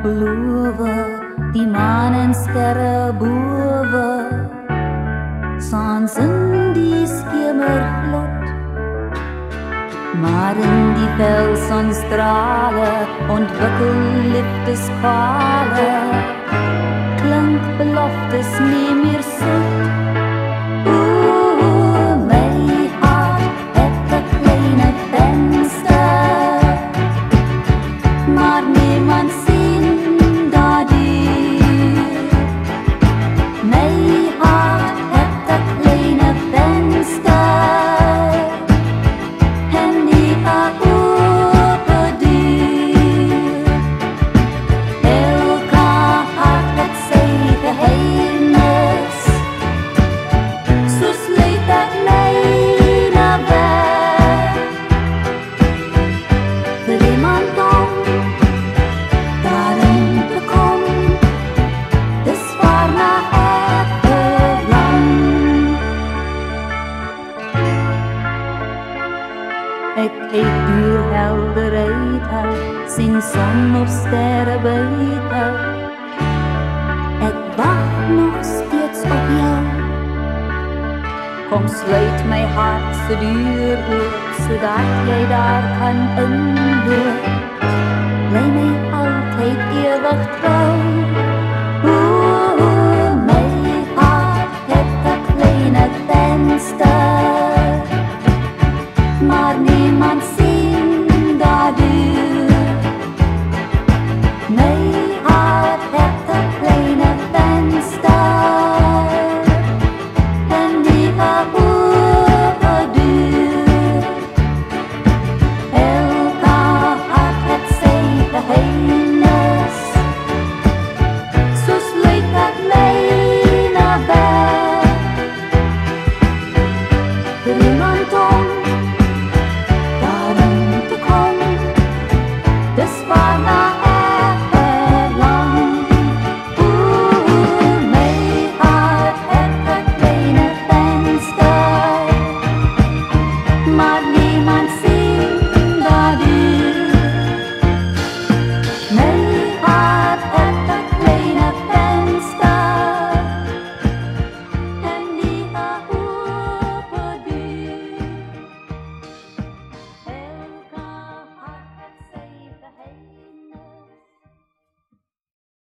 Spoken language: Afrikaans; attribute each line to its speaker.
Speaker 1: belowe, die maan en sterre bowe, saans in die skemerglot. Maar in die fel sonstrale ontwikkel liefdeskwale, klink beloftes nie meer soet. Ek kyk deur helderheid uit, sien son of sterre buite. Ek wag nog steeds op jou. Kom sluit my hart se deur oop, sodat jy daar kan inloop. Bly my altyd ewig trouw.